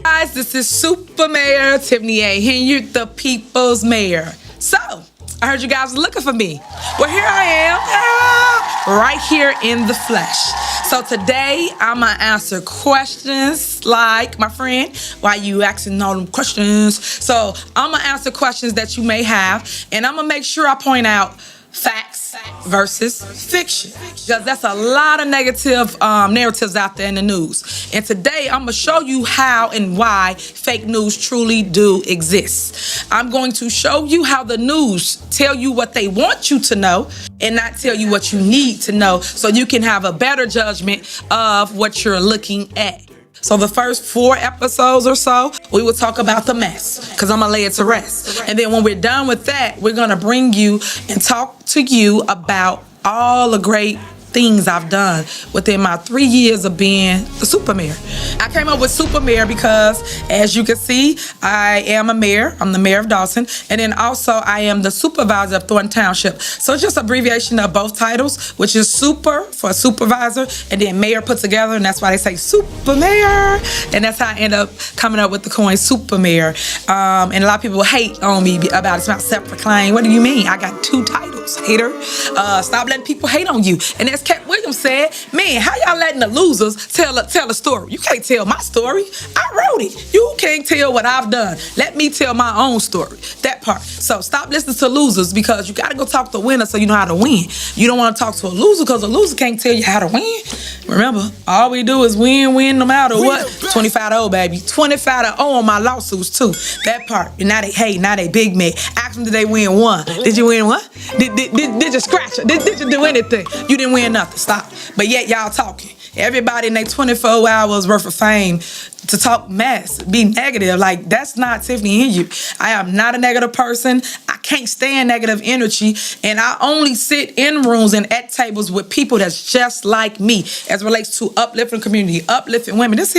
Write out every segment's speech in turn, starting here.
Guys, this is Super Mayor Tiffany Henyard, the people's mayor. So, I heard you guys were looking for me. Well, here I am, right here in the flesh. So today, I'm gonna answer questions like, my friend, why you asking all them questions? So, I'm gonna answer questions that you may have, and I'm gonna make sure I point out facts versus fiction, because that's a lot of negative narratives out there in the news. And today I'm gonna show you how and why fake news truly do exist. I'm going to show you how the news tell you what they want you to know and not tell you what you need to know, so you can have a better judgment of what you're looking at. So the first 4 episodes or so, we will talk about the mess, because I'm going to lay it to rest. And then when we're done with that, we're going to bring you and talk to you about all the great things I've done within my 3 years of being the super mayor. I came up with super mayor because, as you can see, I am a mayor. I'm the mayor of Dolton, and then also I am the supervisor of Thorton Township. So it's just an abbreviation of both titles, which is super for supervisor, and then mayor put together, and that's why they say super mayor. And that's how I end up coming up with the coin super mayor. And a lot of people hate on me about it. It's about self-proclaimed. What do you mean? I got 2 titles, hater. Stop letting people hate on you. And that's Cat Williams said, man, how y'all letting the losers tell a story? You can't tell my story. I wrote it. You can't tell what I've done. Let me tell my own story. That part. So stop listening to losers, because you got to go talk to winners so you know how to win. You don't want to talk to a loser, because a loser can't tell you how to win. Remember, all we do is win no matter what. 25-0, baby. 25-0 on my lawsuits too. That part. And now they hate. Now they big mad. Ask them, did they win one? Did you win one? Did you scratch it? Did you do anything? You didn't win nothing. Stop. But yet y'all talking. Everybody in their 24 hours worth of fame to talk mess, be negative. Like, that's not Tiffany Henyard. I am not a negative person. I can't stand negative energy. And I only sit in rooms and at tables with people that's just like me as relates to uplifting community, uplifting women. This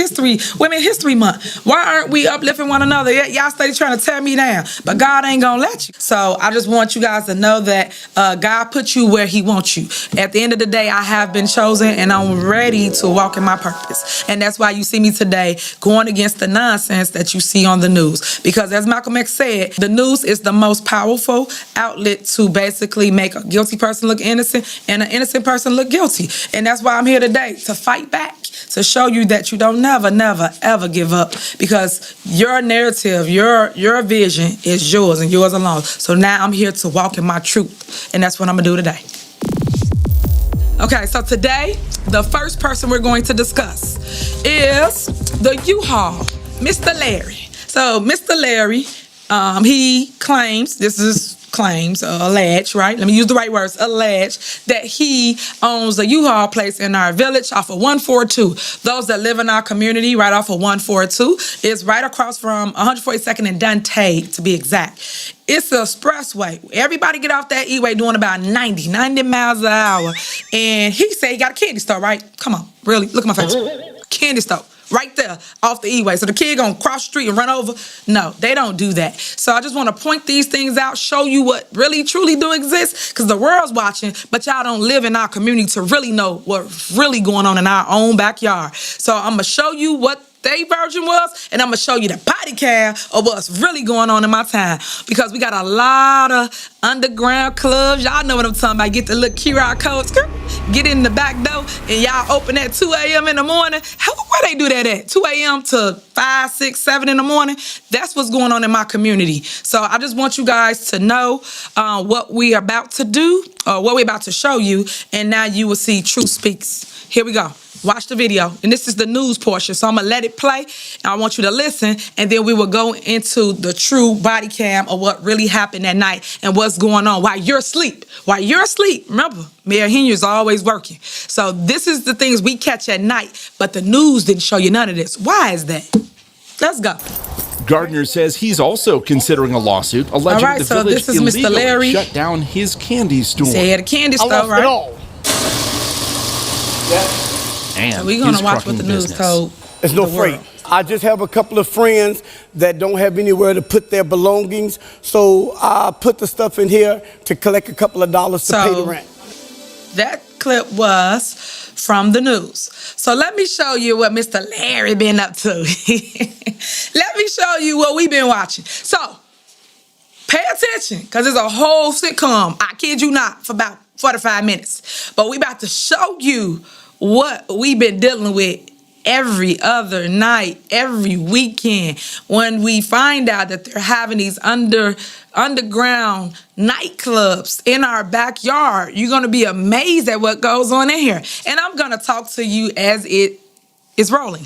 Women History Month. Why aren't we uplifting one another? Y'all stay trying to tear me down, but God ain't gonna let you. So I just want you guys to know that God put you where he wants you. At the end of the day, I have been chosen, and I'm ready to walk in my purpose. And that's why you see me today going against the nonsense that you see on the news. Because as Malcolm X said, the news is the most powerful outlet to basically make a guilty person look innocent and an innocent person look guilty. And that's why I'm here today, to fight back, to show you that you don't never, ever give up. Because your narrative, your vision is yours and yours alone. So now I'm here to walk in my truth. And that's what I'm going to do today. Okay, so today, the first person we're going to discuss is the U-Haul, Mr. Larry. So Mr. Larry, he claims, alleged, right? Let me use the right words, alleged, that he owns a U-Haul place in our village off of 142. Those that live in our community right off of 142 is right across from 142nd and Dante, to be exact. It's an expressway. Everybody get off that E-way doing about 90 miles an hour. And he said he got a candy store, right? Come on, really? Look at my face. Candy store. Right there off the E-way. So the kid gonna cross the street and run over? No, they don't do that. So I just want to point these things out, show you what really truly do exist, because the world's watching, but y'all don't live in our community to really know what's really going on in our own backyard. So I'm gonna show you what they version was, and I'm gonna show you the body cam of what's really going on in my town, because we got a lot of underground clubs. Y'all know what I'm talking about. Get the little QR codes, get in the back door, and y'all open at 2 a.m. in the morning. Where they do that at? 2 a.m. to 5, 6, 7 in the morning? That's what's going on in my community. So I just want you guys to know what we are about to do, or what we're about to show you, and now you will see Truth Speaks. Here we go. Watch the video. And this is the news portion, so I'm going to let it play. And I want you to listen, and then we will go into the true body cam of what really happened that night and what's going on while you're asleep. While you're asleep, remember, Mayor Henyard's always working. So this is the things we catch at night, but the news didn't show you none of this. Why is that? Let's go. Gardner says he's also considering a lawsuit alleging the village illegally shut down his candy store. He had a candy store, right? It all. Yeah. And so we're gonna watch what the news told. It's no freight. I just have a couple of friends that don't have anywhere to put their belongings, so I put the stuff in here to collect a couple of dollars to pay the rent. That clip was from the news. So let me show you what Mr. Larry been up to. Let me show you what we've been watching. So pay attention, because it's a whole sitcom, I kid you not, for about 45 minutes. But we about to show you what we've been dealing with every other night, every weekend, when we find out that they're having these underground nightclubs in our backyard. You're going to be amazed at what goes on in here. And I'm going to talk to you as it is rolling.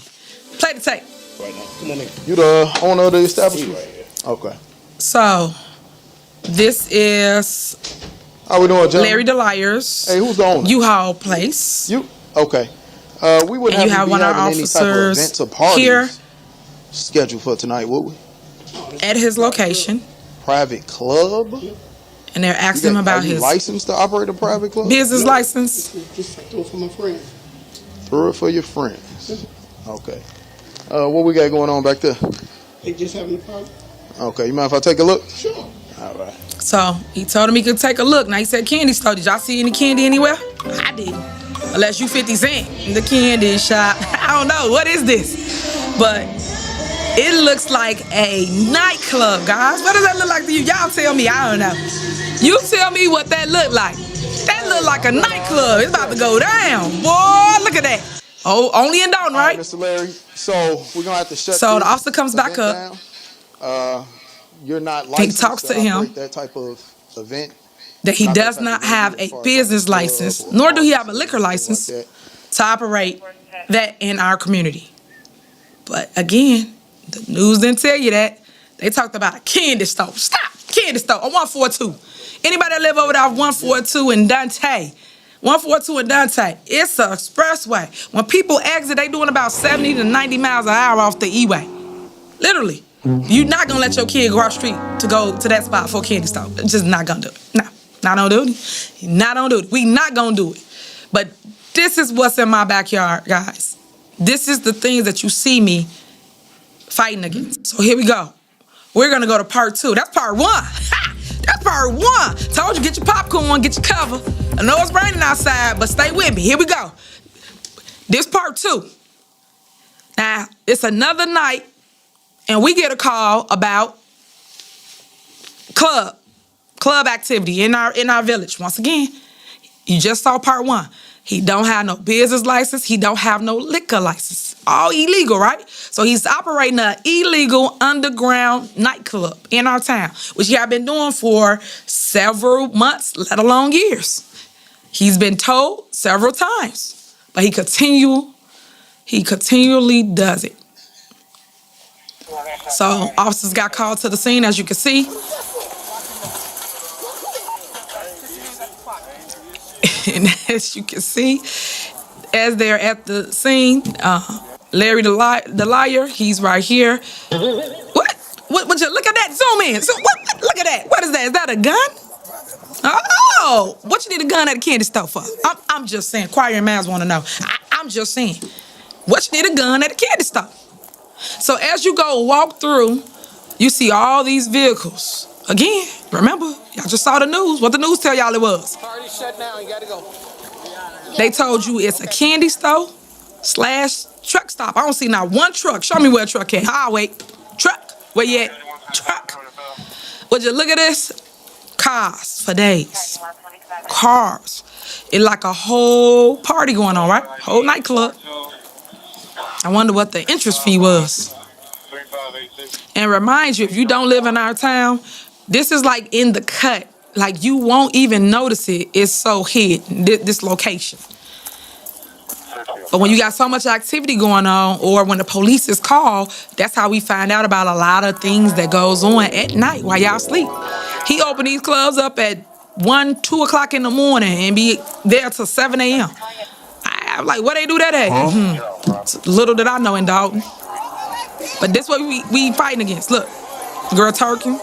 Play the tape. Right now. Come on in. You the owner of the establishment? Right here. Okay. So, this is how we doing, John? Larry the Liar's. Hey, who's the owner? U-Haul place. You? Okay. We wouldn't and you have have one of our officers here scheduled for tonight, would we? At his location. Private club? And they're asking him about his license to operate a private club? Business license. Just throw it for my friends. Throw it for your friends. Okay. What we got going on back there? They just having a party. Okay, you mind if I take a look? Sure. All right. So he told him he could take a look. Now he said candy store. Did y'all see any candy anywhere? I didn't. Unless you 50 Cent in the candy shop. I don't know. What is this? But it looks like a nightclub, guys. What does that look like to you? Y'all tell me. I don't know. You tell me what that look like. That look like a nightclub. It's about to go down. Boy, look at that. Oh, only in Dolton, right? Mr. Larry, so we're going to have to shut So the officer comes back up. Down. You're not licensed he talks to him. That type of event. That he does not have a business license, nor do he have a liquor license to operate that in our community. But again, the news didn't tell you that. They talked about a candy store. Stop! Candy store on 142. Anybody that live over there off 142 in Dante? 142 in Dante. It's an expressway. When people exit, they doing about 70 to 90 miles an hour off the E-way. Literally. You're not going to let your kid go off street to go to that spot for a candy store. Just not going to do it. No. Not on duty. Not on duty. We not gonna do it. But this is what's in my backyard, guys. This is the things that you see me fighting against. So here we go. We're gonna go to part 2. That's part 1. That's part 1. Told you, get your popcorn, get your cover. I know it's raining outside, but stay with me. Here we go. This part 2. Now, it's another night, and we get a call about club activity in our village. Once again, you just saw part 1. He don't have no business license. He don't have no liquor license. All illegal, right? So he's operating an illegal underground nightclub in our town, which he had been doing for several months, let alone years. He's been told several times, but he continually does it. So officers got called to the scene, as you can see. And as you can see, as they're at the scene, Larry the liar, he's right here. What? Look at that, zoom in. So what? Look at that. What is that? Is that a gun? Oh, what you need a gun at a candy store for? I'm just saying, choir and mans want to know. I'm just saying, what you need a gun at a candy store? So as you go walk through, you see all these vehicles. Again, remember, y'all just saw the news. What the news tell y'all it was? Party shut down, you gotta go. They told you it's a candy store / truck stop. I don't see not one truck. Show me where a truck at. I'll wait. Truck. Where you at? Truck. Would you look at this? Cars for days. Cars. It's like a whole party going on, right? Whole nightclub. I wonder what the interest fee was. And remind you, if you don't live in our town, this is like in the cut. Like you won't even notice it. It's so hidden, this location. But when you got so much activity going on, or when the police is called, that's how we find out about a lot of things that goes on at night while y'all sleep. He opened these clubs up at 1, 2 o'clock in the morning and be there till 7 a.m. I'm like, what they do that at? Little did I know in Dolton. But this what we fighting against. Look, girl twerking.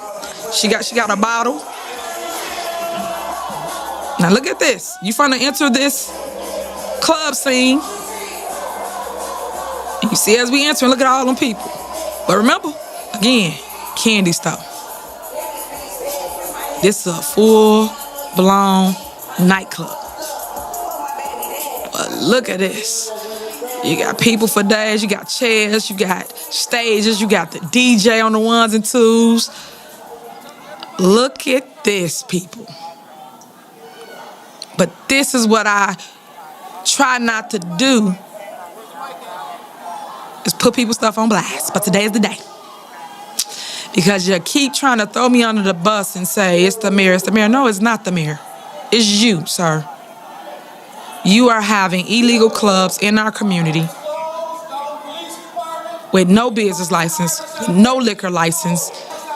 She got a bottle. Now look at this. You finna enter this club scene. And you see as we enter, look at all them people. But remember, again, candy store. This is a full-blown nightclub. But look at this. You got people for days, you got chairs, you got stages, you got the DJ on the ones and twos. Look at this, people. But this is what I try not to do, is put people's stuff on blast. But today is the day. Because you keep trying to throw me under the bus and say, it's the mayor, it's the mayor. No, it's not the mayor. It's you, sir. You are having illegal clubs in our community with no business license, with no liquor license.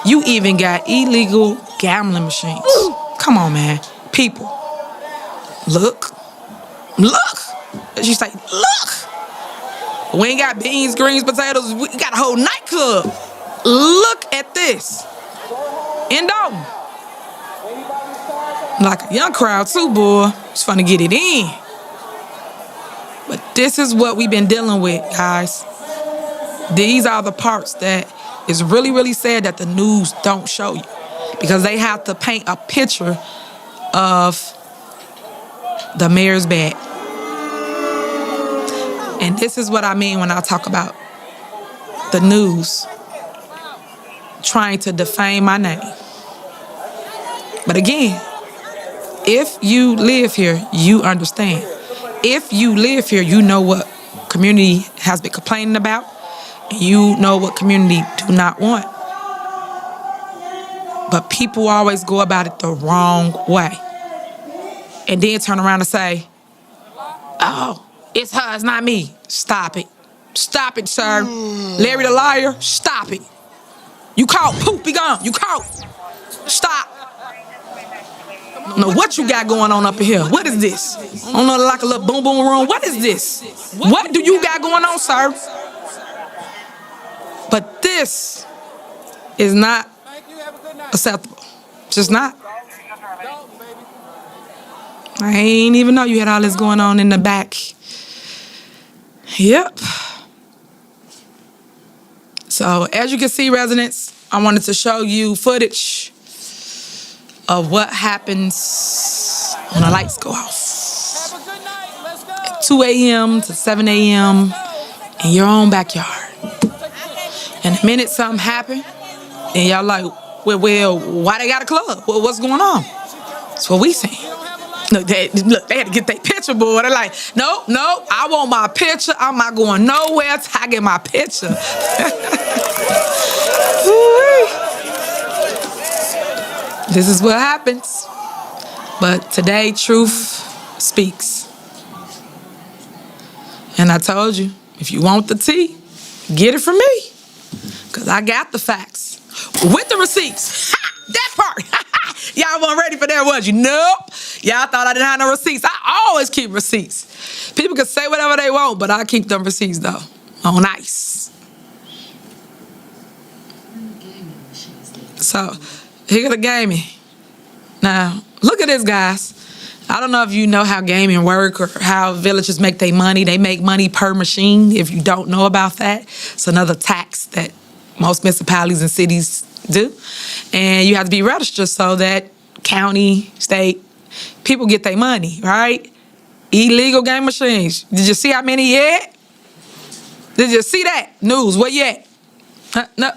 You even got illegal gambling machines. Come on, man. People, look. She say, look. We ain't got beans, greens, potatoes. We got a whole nightclub. Look at this. In Dolton. Like a young crowd too, boy. It's fun to get it in. But this is what we've been dealing with, guys. These are the parts that is really, really sad that the news don't show you. Because they have to paint a picture of the mayor's bad. And this is what I mean when I talk about the news trying to defame my name. But again, if you live here, you understand. If you live here, you know what community has been complaining about, and you know what community do not want. But people always go about it the wrong way. And then turn around and say, oh, it's her, it's not me. Stop it. Stop it, sir. Larry the liar, stop it. You caught, poof, be gone. You caught. Stop. I don't know what you got going on up in here. What is this? I don't know, like a little boom boom room. What is this? What do you got going on, sir? But this is not acceptable. Just not. I ain't even know you had all this going on in the back. Yep. So as you can see, residents, I wanted to show you footage of what happens when the lights go off. At 2 a.m. to 7 a.m. in your own backyard. And the minute something happen, and y'all like, well, why they got a club? Well, what's going on? That's what we saying. Look, they had to get their picture, boy. They're like, no, I want my picture. I'm not going nowhere till I get my picture. This is what happens. But today, truth speaks. And I told you, if you want the tea, get it from me. Because I got the facts. With the receipts. That part. Y'all weren't ready for that, was you? Nope. Y'all thought I didn't have no receipts. I always keep receipts. People can say whatever they want, but I keep them receipts, though. On ice. So, here go the gaming. Now, look at this, guys. I don't know if you know how gaming work or how villages make their money. They make money per machine. If you don't know about that, it's another tax that most municipalities and cities do. And you have to be registered so that county, state, people get their money, right? Illegal game machines. Did you see how many yet? Did you see that? News, where you at? No.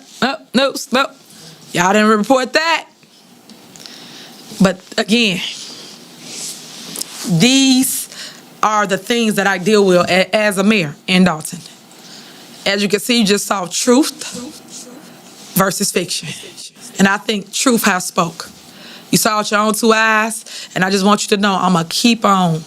Y'all didn't report that. But again, these are the things that I deal with as a mayor in Dolton. As you can see, you just saw truth versus fiction. And I think truth has spoke. You saw it with your own two eyes, and I just want you to know I'm going to keep on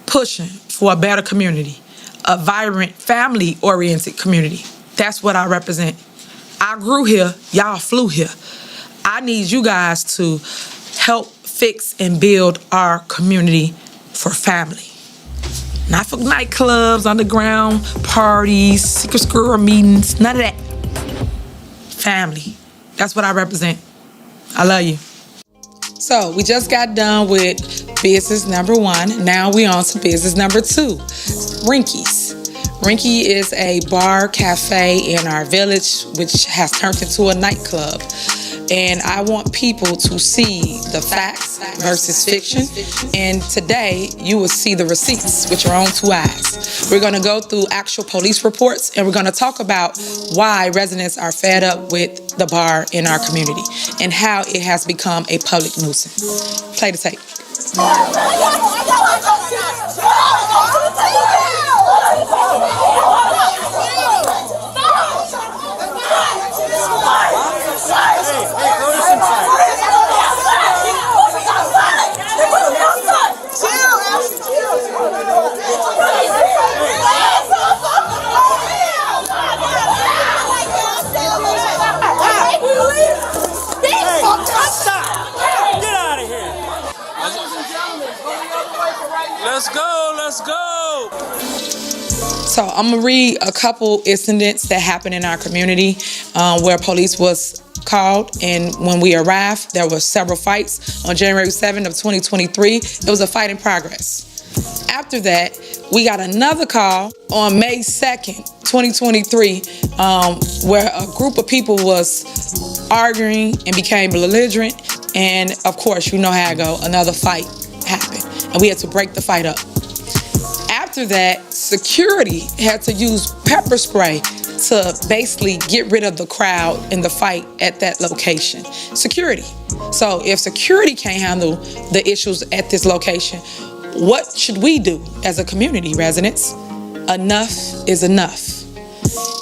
pushing for a better community, a vibrant, family-oriented community. That's what I represent. I grew here, y'all flew here. I need you guys to help fix and build our community for family. Not for nightclubs, underground parties, secret squirrel meetings, none of that. Family. That's what I represent. I love you. So we just got done with business number 1. Now we on to business number 2, Rinky's. Rinky is a bar cafe in our village, which has turned into a nightclub. and I want people to see the facts versus fiction. And today, you will see the receipts with your own two eyes. We're going to go through actual police reports, and we're going to talk about why residents are fed up with the bar in our community and how it has become a public nuisance. Play the tape. Let's go. So I'm gonna read a couple incidents that happened in our community where police was called, and when we arrived, there were several fights. On January 7th of 2023, it was a fight in progress. After that, we got another call on May 2nd, 2023, where a group of people was arguing and became belligerent, and of course, you know how it go, another fight happened, and we had to break the fight up. After that, security had to use pepper spray to basically get rid of the crowd in the fight at that location. Security. So if security can't handle the issues at this location, what should we do as a community, residents? Enough is enough.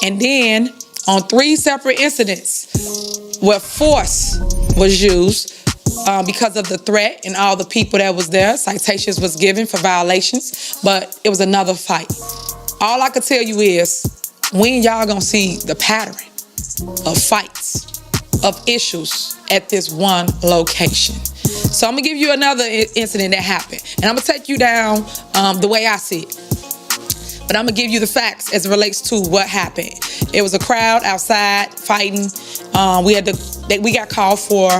And then on 3 separate incidents where force was used, because of the threat and all the people that was there, citations was given for violations, but it was another fight. All I could tell you is, when y'all gonna see the pattern of fights, of issues at this one location? So I'm gonna give you another incident that happened, and I'm gonna take you down the way I see it. But I'm gonna give you the facts as it relates to what happened. It was a crowd outside fighting. We got called for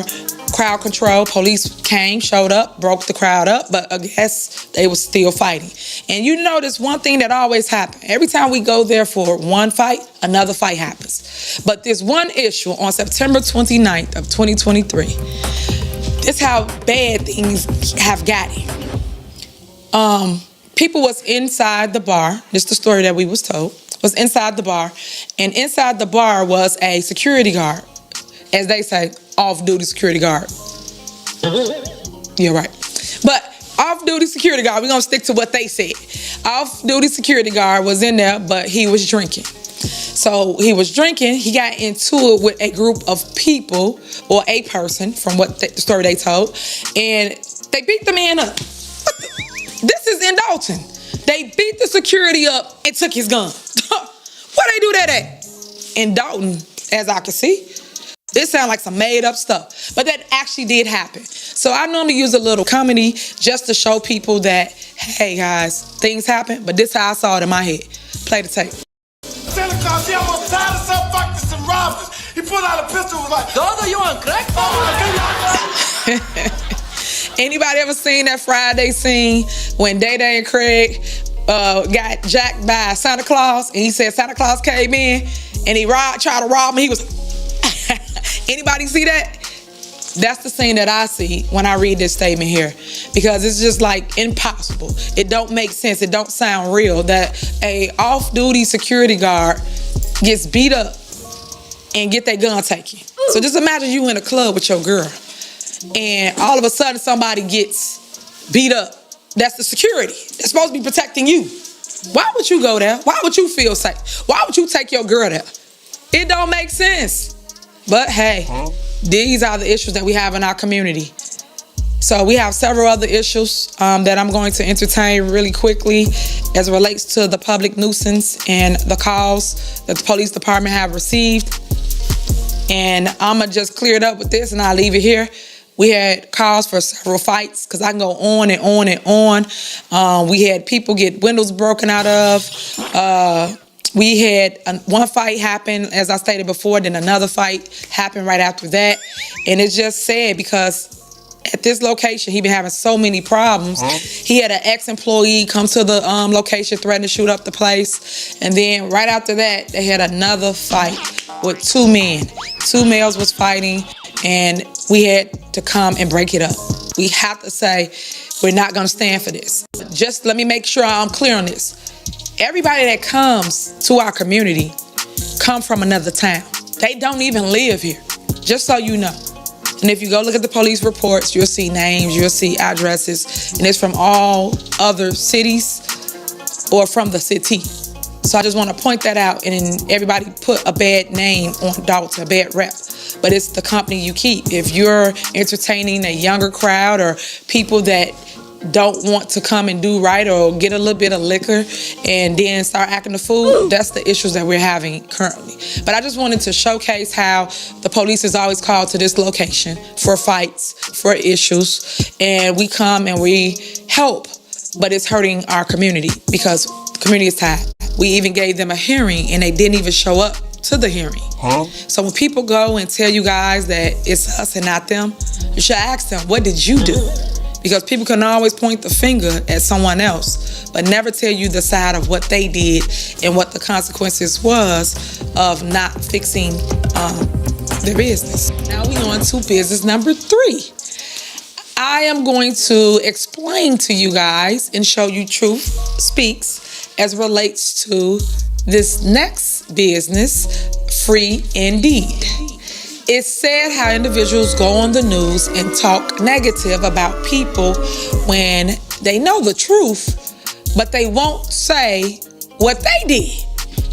crowd control. Police came, showed up, broke the crowd up, but I guess they was still fighting. And you notice one thing that always happens. Every time we go there for one fight, another fight happens. But this one issue on September 29th of 2023, this how bad things have gotten. People was inside the bar. This is the story that we was told. Was inside the bar, and inside the bar was a security guard, as they say, off-duty security guard. Yeah, right. But off-duty security guard, we're gonna stick to what they said. Off-duty security guard was in there, but he was drinking. So he was drinking, he got into it with a group of people, or a person, from what the story they told, and they beat the man up. This is in Dolton. They beat the security up and took his gun. Where they do that at? In Dolton, as I can see. This sounds like some made up stuff, but that actually did happen. So I normally use a little comedy just to show people that, hey guys, things happen, but this is how I saw it in my head. Play the tape. Santa Claus, he almost tied us up like to some robbers. He pulled out a pistol and was like, Dodo, you on crack? Anybody ever seen that Friday scene when Day Day and Craig got jacked by Santa Claus, and he said Santa Claus came in and he tried to rob him? He was... Anybody see that? That's the scene that I see when I read this statement here, because it's just like impossible. It don't make sense. It don't sound real that a off-duty security guard gets beat up and get their gun taken. So just imagine you in a club with your girl, and all of a sudden somebody gets beat up. That's the security. They're supposed to be protecting you. Why would you go there? Why would you feel safe? Why would you take your girl there? It don't make sense. But hey, these are the issues that we have in our community. So we have several other issues that I'm going to entertain really quickly as it relates to the public nuisance and the calls that the police department have received. And I'm going to just clear it up with this, and I'll leave it here. We had calls for several fights, because I can go on and on and on. We had people get windows broken out of. We had one fight happen, as I stated before, then another fight happened right after that. And it's just sad, because at this location, he been having so many problems. He had an ex-employee come to the location, threaten to shoot up the place. And then right after that, they had another fight with 2 men. 2 males was fighting, and we had to come and break it up. We have to say, we're not going to stand for this. Just let me make sure I'm clear on this. Everybody that comes to our community come from another town. They don't even live here, just so you know. And if you go look at the police reports, you'll see names, you'll see addresses, and it's from all other cities or from the city. So I just want to point that out, and everybody put a bad name on Dolton, a bad rep. But it's the company you keep. If you're entertaining a younger crowd or people that don't want to come and do right or get a little bit of liquor and then start acting the fool, that's the issues that we're having currently. But I just wanted to showcase how the police is always called to this location for fights, for issues, and we come and we help, but it's hurting our community because the community is tired. We even gave them a hearing and they didn't even show up to the hearing. So when people go and tell you guys that it's us and not them, you should ask them, what did you do? Because people can always point the finger at someone else, but never tell you the side of what they did and what the consequences was of not fixing their business. Now we on to business number 3. I am going to explain to you guys and show you truth speaks as relates to this next business, Free Indeed. It's sad how individuals go on the news and talk negative about people when they know the truth, but they won't say what they did.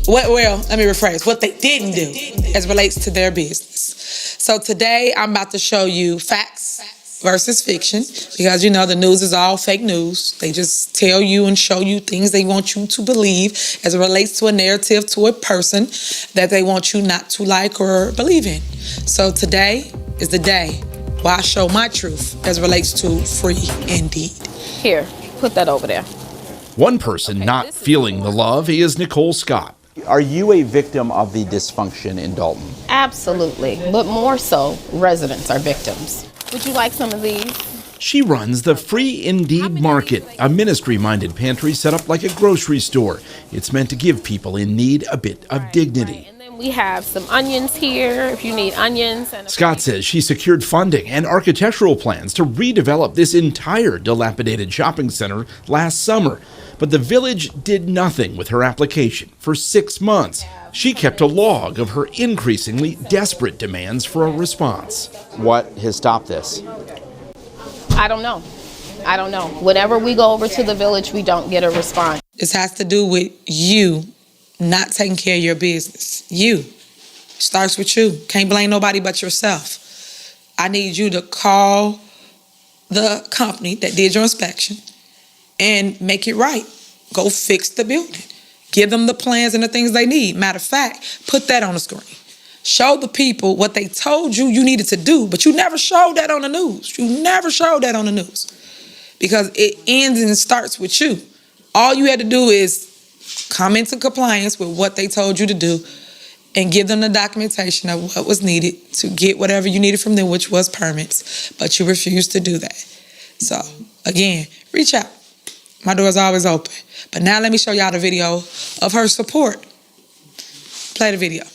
Well, let me rephrase, what they didn't do as relates to their business. So today I'm about to show you facts versus fiction, because you know the news is all fake news. They just tell you and show you things they want you to believe as it relates to a narrative, to a person that they want you not to like or believe in. So today is the day where I show my truth as it relates to Free Indeed. Here, put that over there. One person not feeling the love is Nicole Scott. Are you a victim of the dysfunction in Dolton? Absolutely, but more so, residents are victims. Would you like some of these? She runs the Free Indeed Market, a ministry-minded pantry set up like a grocery store. It's meant to give people in need a bit of dignity. And then we have some onions here, if you need onions. Scott says she secured funding and architectural plans to redevelop this entire dilapidated shopping center last summer. But the village did nothing with her application for 6 months. She kept a log of her increasingly desperate demands for a response. What has stopped this? I don't know. Whenever we go over to the village, we don't get a response. This has to do with you not taking care of your business. You. Starts with you. Can't blame nobody but yourself. I need you to call the company that did your inspection and make it right. Go fix the building. Give them the plans and the things they need. Matter of fact, put that on the screen. Show the people what they told you you needed to do, but you never showed that on the news. You never showed that on the news because it ends and starts with you. All you had to do is come into compliance with what they told you to do and give them the documentation of what was needed to get whatever you needed from them, which was permits, but you refused to do that. So, again, reach out. My door is always open. But now let me show y'all the video of her support. Play the video.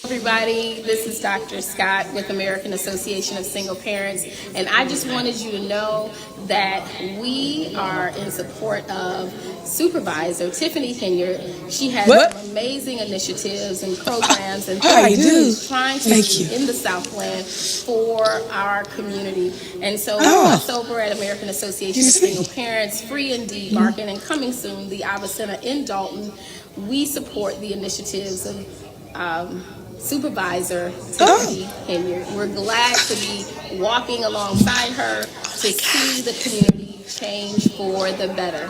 Everybody, this is Dr. Scott with American Association of Single Parents, and I just wanted you to know that we are in support of Supervisor Tiffany Henyard. She has some amazing initiatives and programs and things trying to do in the Southland for our community. And so us over at American Association of Single Parents, Free Indeed Market, and coming soon, the Ava Center in Dolton, we support the initiatives of Supervisor Tiffany Henyard. We're glad to be walking alongside her to see the community change for the better.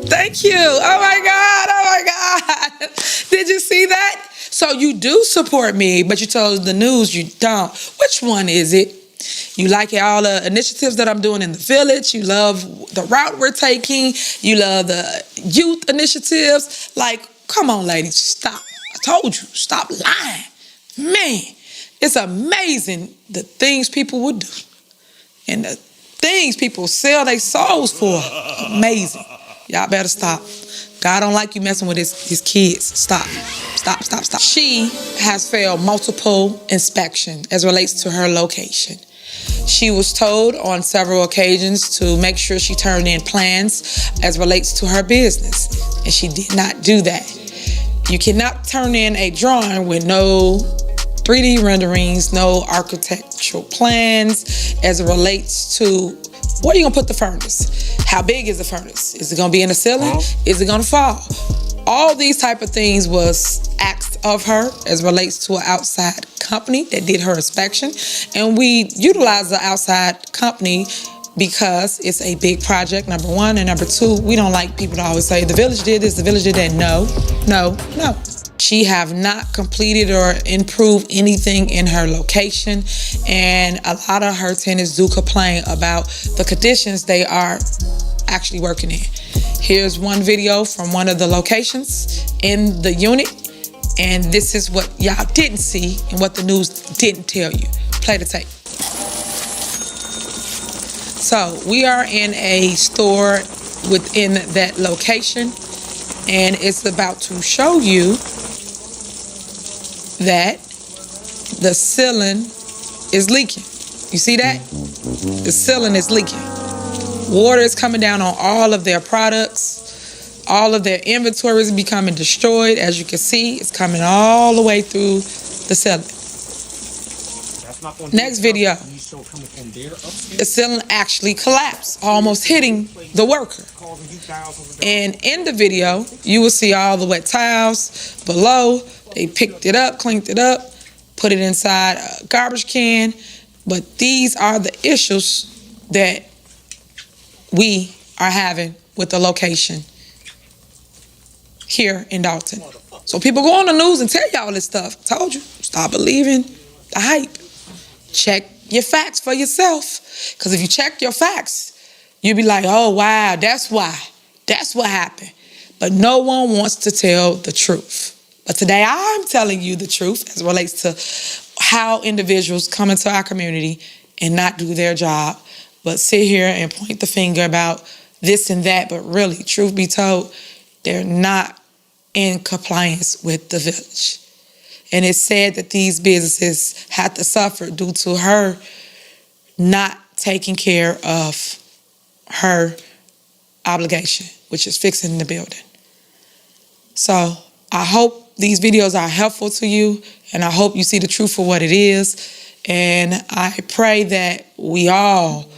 Thank you. Oh my God. Did you see that? So you do support me, but you told the news you don't. Which one is it? You like all the initiatives that I'm doing in the village. You love the route we're taking. You love the youth initiatives. Like, come on, ladies, stop. I told you, stop lying. Man, it's amazing the things people would do and the things people sell their souls for. Amazing. Y'all better stop. God don't like you messing with his kids. Stop. Stop. She has failed multiple inspections as relates to her location. She was told on several occasions to make sure she turned in plans as relates to her business, and she did not do that. You cannot turn in a drawing with no 3D renderings, no architectural plans as it relates to where are you gonna put the furnace? How big is the furnace? Is it gonna be in the ceiling? Is it gonna fall? All these type of things was asked of her as relates to an outside company that did her inspection. And we utilized the outside company because it's a big project, number one. And number two, we don't like people to always say, the village did this, the village did that. No. She have not completed or improved anything in her location. And a lot of her tenants do complain about the conditions they are actually working in. Here's one video from one of the locations in the unit, and this is what y'all didn't see and what the news didn't tell you. Play the tape. So we are in a store within that location, and it's about to show you that the ceiling is leaking. You see that? The ceiling is leaking. Water is coming down on all of their products. All of their inventory is becoming destroyed. As you can see, it's coming all the way through the ceiling. Next video. The ceiling actually collapsed, almost hitting the worker. And in the video, you will see all the wet tiles below. They picked it up, cleaned it up, put it inside a garbage can. But these are the issues that we are having with the location here in Dolton. So people go on the news and tell y'all this stuff. I told you, stop believing the hype. Check your facts for yourself. Because if you check your facts, you'll be like, oh, wow, that's why. That's what happened. But no one wants to tell the truth. But today I'm telling you the truth as it relates to how individuals come into our community and not do their job, but sit here and point the finger about this and that. But really, truth be told, they're not in compliance with the village. And it's said that these businesses had to suffer due to her not taking care of her obligation, which is fixing the building. So I hope these videos are helpful to you, and I hope you see the truth for what it is. And I pray that we all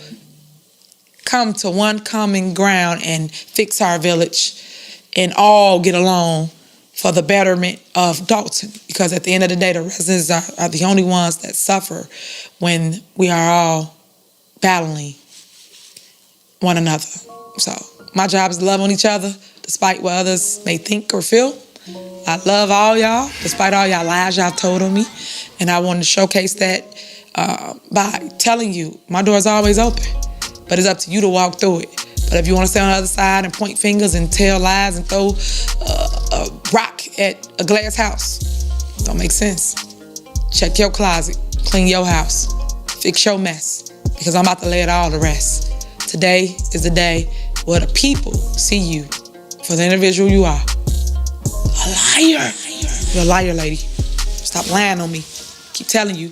come to one common ground and fix our village and all get along for the betterment of Dolton. Because at the end of the day, the residents are the only ones that suffer when we are all battling one another. So my job is to love on each other, despite what others may think or feel. I love all y'all, despite all y'all lies y'all told on me. And I wanted to showcase that by telling you my door is always open. But it's up to you to walk through it. But if you want to stay on the other side and point fingers and tell lies and throw a rock at a glass house, don't make sense. Check your closet, clean your house, fix your mess, because I'm about to lay it all to rest. Today is the day where the people see you for the individual you are. A liar. You're a liar, lady. Stop lying on me. Keep telling you.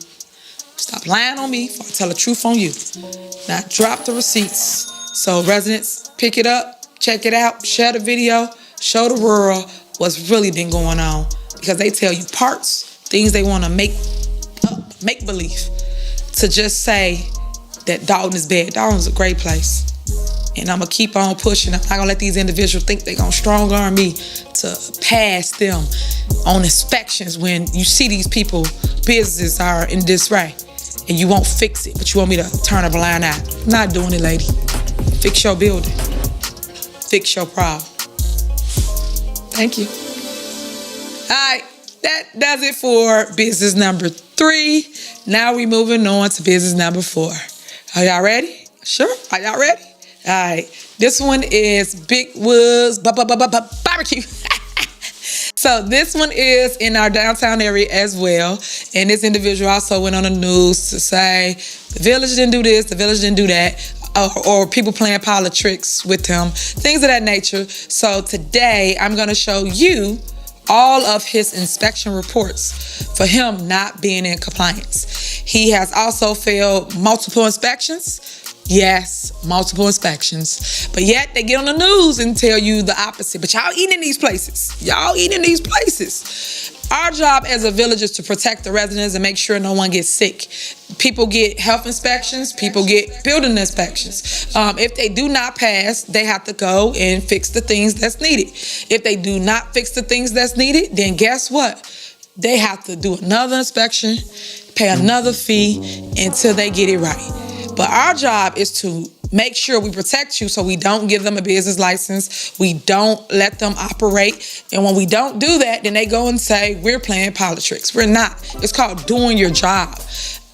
Stop lying on me before I tell the truth on you. Now drop the receipts. So residents, pick it up, check it out, share the video, show the world what's really been going on. Because they tell you parts, things they want to make up, make believe. To just say that Dolton is bad. Dolton's a great place. And I'm going to keep on pushing. I'm not going to let these individuals think they're going to strong arm me to pass them on inspections when you see these people, businesses are in disarray. And you won't fix it, but you want me to turn a blind eye. I'm not doing it, lady. Fix your building. Fix your problem. Thank you. All right, that does it for business number 3. Now we're moving on to business number 4. Are y'all ready? Sure? Are y'all ready? All right. This one is Big Woods Barbecue. So this one is in our downtown area as well. And this individual also went on the news to say the village didn't do this, the village didn't do that, or people playing politics with him, things of that nature. So today I'm going to show you all of his inspection reports for him not being in compliance. He has also failed multiple inspections. Yes, multiple inspections. But yet they get on the news and tell you the opposite. But y'all eating in these places. Y'all eating in these places. Our job as a village is to protect the residents and make sure no one gets sick. People get health inspections. People get building inspections. If they do not pass, they have to go and fix the things that's needed. If they do not fix the things that's needed, then guess what? They have to do another inspection, pay another fee until they get it right. But our job is to make sure we protect you so we don't give them a business license. We don't let them operate. And when we don't do that, then they go and say, we're playing politics. We're not. It's called doing your job.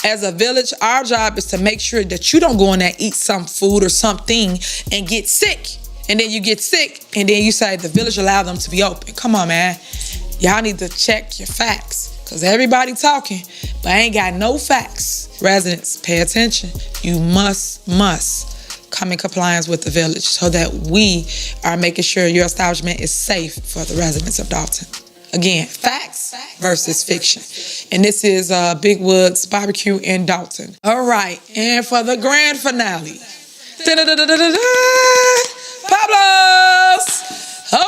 As a village, our job is to make sure that you don't go in there, eat some food or something and get sick. And then you get sick and then you say the village allowed them to be open. Come on, man. Y'all need to check your facts. Because everybody talking, but ain't got no facts. Residents, pay attention. You must come in compliance with the village so that we are making sure your establishment is safe for the residents of Dolton. Again, facts versus fiction. And this is Big Woods Barbecue in Dolton. All right, and for the grand finale. Pablos!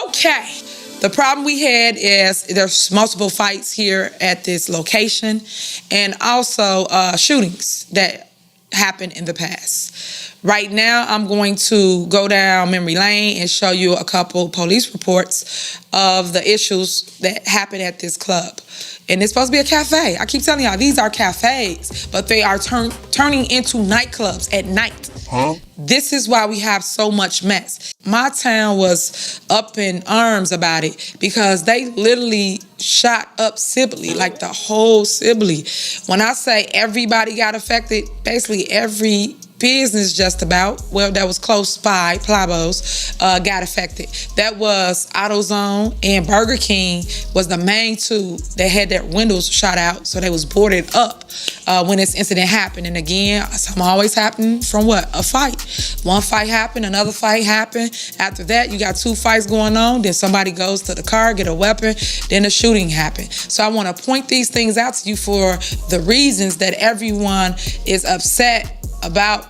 Okay. The problem we had is there's multiple fights here at this location and also shootings that happened in the past. Right now, I'm going to go down memory lane and show you a couple police reports of the issues that happened at this club. And it's supposed to be a cafe. I keep telling y'all, these are cafes, but they are turning into nightclubs at night. This is why we have so much mess. My town was up in arms about it because they literally shot up Sibley, like the whole Sibley. When I say everybody got affected, basically every business just about, well, that was close by, Plabos, got affected. That was AutoZone and Burger King was the main two that had their windows shot out, so they was boarded up when this incident happened. And again, something always happened from what? A fight. One fight happened, another fight happened. After that, you got two fights going on, then somebody goes to the car, get a weapon, then a shooting happened. So I want to point these things out to you for the reasons that everyone is upset about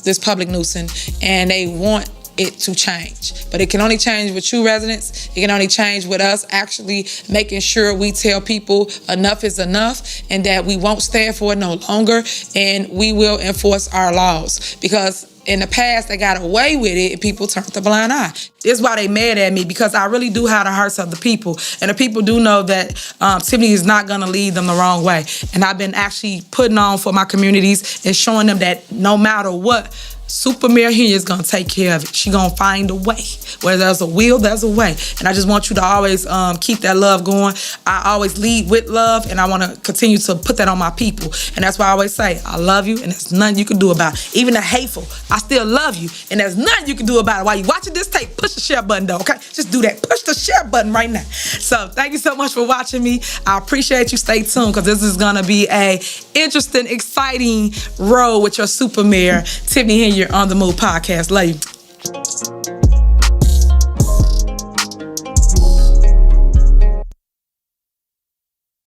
this public nuisance and they want it to change. But it can only change with you residents. It can only change with us actually making sure we tell people enough is enough and that we won't stand for it no longer and we will enforce our laws. Because in the past, they got away with it and people turned the blind eye. This is why they mad at me, because I really do have the hearts of the people. And the people do know that Tiffany is not going to lead them the wrong way. And I've been actually putting on for my communities and showing them that no matter what, Super Mayor Henyard is going to take care of it. She's going to find a way. Where there's a will, there's a way. And I just want you to always keep that love going. I always lead with love, and I want to continue to put that on my people. And that's why I always say, I love you, and there's nothing you can do about it. Even the hateful, I still love you, and there's nothing you can do about it. While you're watching this tape, push the share button, though, okay? Just do that. Push the share button right now. So thank you so much for watching me. I appreciate you. Stay tuned, because this is going to be a interesting, exciting road with your Super Mayor, Tiffany Henyard on the Move podcast. Love you.